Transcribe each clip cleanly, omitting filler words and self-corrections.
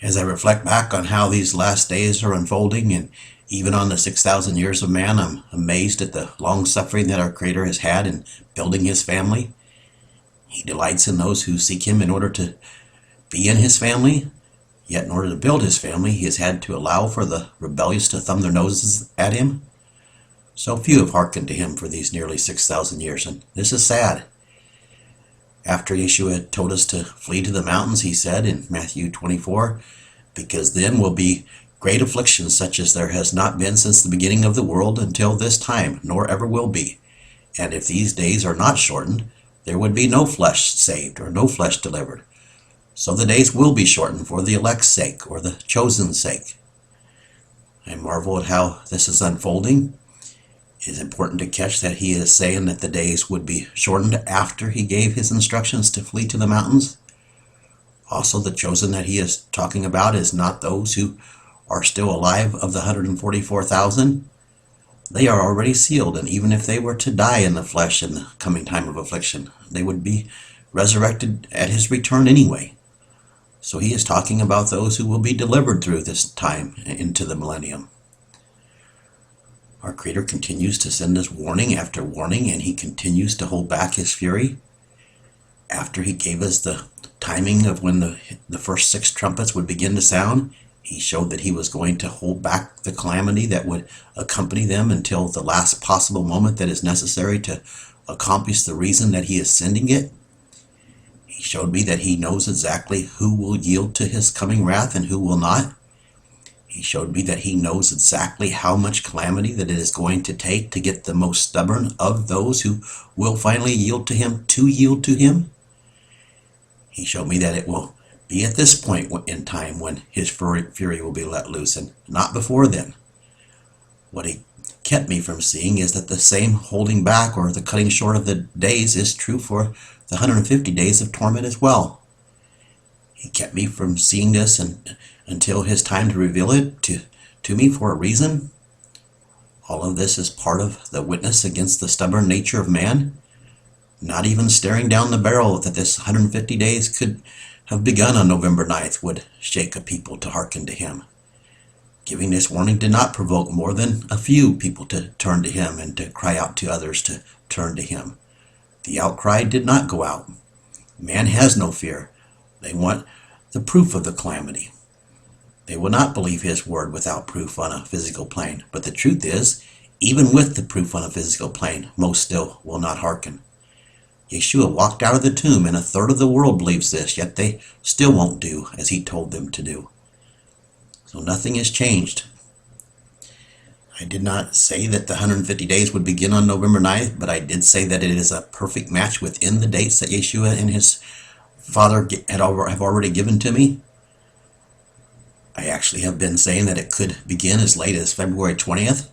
As I reflect back on how these last days are unfolding, and even on the 6,000 years of man, I'm amazed at the long suffering that our Creator has had in building His family. He delights in those who seek Him in order to be in His family. Yet in order to build His family, He has had to allow for the rebellious to thumb their noses at Him. So few have hearkened to Him for these nearly 6,000 years, and this is sad. After Yeshua had told us to flee to the mountains, He said in Matthew 24, because then will be great affliction such as there has not been since the beginning of the world until this time, nor ever will be. And if these days are not shortened, there would be no flesh saved or no flesh delivered. So the days will be shortened for the elect's sake or the chosen's sake. I marvel at how this is unfolding. It is important to catch that He is saying that the days would be shortened after He gave His instructions to flee to the mountains. Also, the chosen that He is talking about is not those who are still alive of the 144,000. They are already sealed, and even if they were to die in the flesh in the coming time of affliction, they would be resurrected at His return anyway. So He is talking about those who will be delivered through this time into the millennium. Our Creator continues to send us warning after warning, and He continues to hold back His fury. After He gave us the timing of when the first 6 trumpets would begin to sound, He showed that He was going to hold back the calamity that would accompany them until the last possible moment that is necessary to accomplish the reason that He is sending it. He showed me that He knows exactly who will yield to His coming wrath and who will not. He showed me that He knows exactly how much calamity that it is going to take to get the most stubborn of those who will finally yield to Him to yield to Him. He showed me that it will be at this point in time when His fury will be let loose, and not before then. What He kept me from seeing is that the same holding back or the cutting short of the days is true for the 150 days of torment as well. He kept me from seeing this until His time to reveal it to me for a reason. All of this is part of the witness against the stubborn nature of man. Not even staring down the barrel that this 150 days could have begun on November 9th would shake a people to hearken to Him. Giving this warning did not provoke more than a few people to turn to Him and to cry out to others to turn to Him. The outcry did not go out. Man has no fear. They want the proof of the calamity. They will not believe His word without proof on a physical plane. But the truth is, even with the proof on a physical plane, most still will not hearken. Yeshua walked out of the tomb, and a third of the world believes this, yet they still won't do as He told them to do. So nothing has changed. I did not say that the 150 days would begin on November 9th, but I did say that it is a perfect match within the dates that Yeshua and His Father have already given to me. I actually have been saying that it could begin as late as February 20th.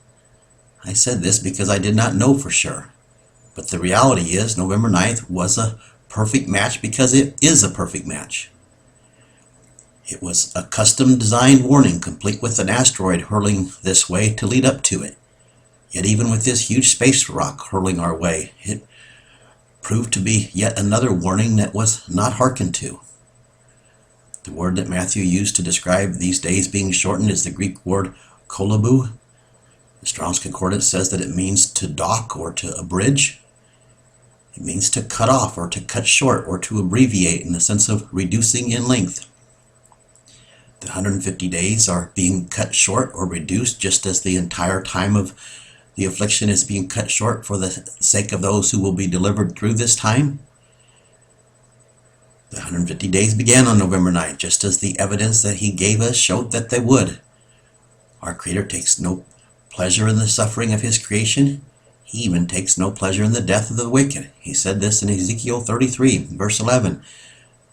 I said this because I did not know for sure. But the reality is November 9th was a perfect match because it is a perfect match. It was a custom-designed warning, complete with an asteroid hurling this way to lead up to it. Yet even with this huge space rock hurling our way, it proved to be yet another warning that was not hearkened to. The word that Matthew used to describe these days being shortened is the Greek word kolabu. The Strong's Concordance says that it means to dock or to abridge. It means to cut off or to cut short or to abbreviate in the sense of reducing in length. The 150 days are being cut short or reduced just as the entire time of the affliction is being cut short for the sake of those who will be delivered through this time. The 150 days began on November 9th, just as the evidence that He gave us showed that they would. Our Creator takes no pleasure in the suffering of His creation. He even takes no pleasure in the death of the wicked. He said this in Ezekiel 33, verse 11.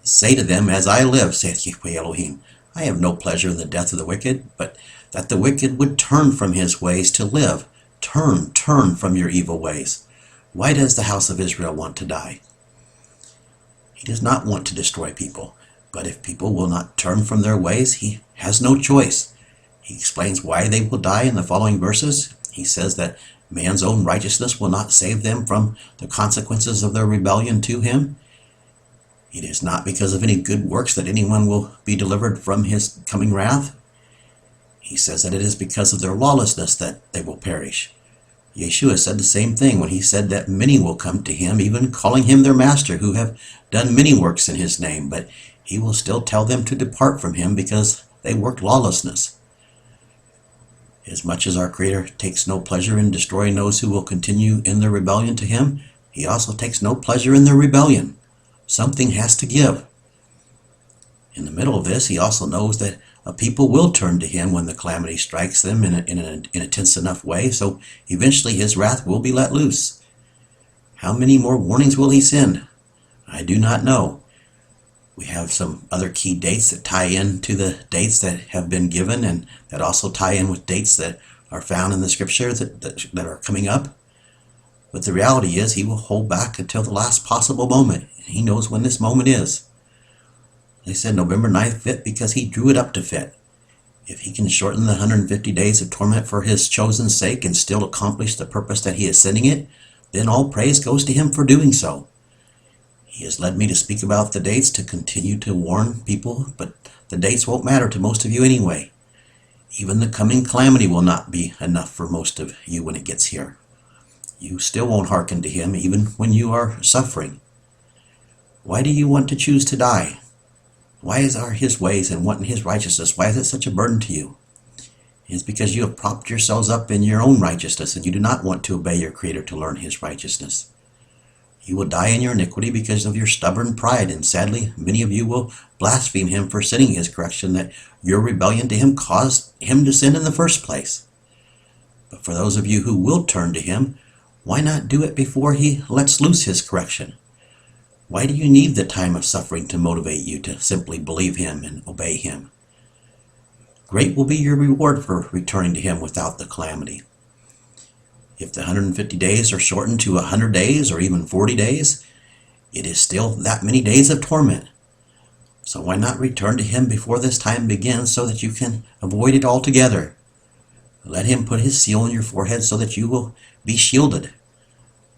Say to them, as I live, saith Yahweh Elohim, I have no pleasure in the death of the wicked, but that the wicked would turn from his ways to live. Turn from your evil ways. Why does the house of Israel want to die? He does not want to destroy people, but if people will not turn from their ways, He has no choice. He explains why they will die in the following verses. He says that man's own righteousness will not save them from the consequences of their rebellion to Him. It is not because of any good works that anyone will be delivered from his coming wrath. He says that it is because of their lawlessness that they will perish. Yeshua said the same thing when he said that many will come to him, even calling him their master, who have done many works in his name, but he will still tell them to depart from him because they worked lawlessness. As much as our Creator takes no pleasure in destroying those who will continue in their rebellion to him, he also takes no pleasure in their rebellion. Something has to give. In the middle of this, he also knows that a people will turn to him when the calamity strikes them in an intense enough way, so eventually his wrath will be let loose. How many more warnings will he send? I do not know. We have some other key dates that tie in to the dates that have been given, and that also tie in with dates that are found in the scripture that are coming up. But the reality is he will hold back until the last possible moment. He knows when this moment is. They said November 9th fit because he drew it up to fit. If he can shorten the 150 days of torment for his chosen sake and still accomplish the purpose that he is sending it, then all praise goes to him for doing so. He has led me to speak about the dates to continue to warn people, but the dates won't matter to most of you anyway. Even the coming calamity will not be enough for most of you when it gets here. You still won't hearken to him even when you are suffering. Why do you want to choose to die? Why are his ways and wanting his righteousness, why is it such a burden to you? It is because you have propped yourselves up in your own righteousness and you do not want to obey your Creator to learn his righteousness. You will die in your iniquity because of your stubborn pride, and sadly, many of you will blaspheme him for sending his correction that your rebellion to him caused him to sin in the first place. But for those of you who will turn to him, why not do it before he lets loose his correction? Why do you need the time of suffering to motivate you to simply believe him and obey him? Great will be your reward for returning to him without the calamity. If the 150 days are shortened to 100 days or even 40 days, it is still that many days of torment. So why not return to him before this time begins so that you can avoid it altogether? Let him put his seal on your forehead so that you will be shielded.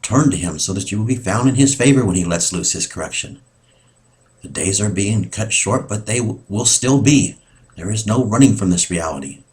Turn to him so that you will be found in his favor when he lets loose his correction. The days are being cut short, but they will still be. There is no running from this reality.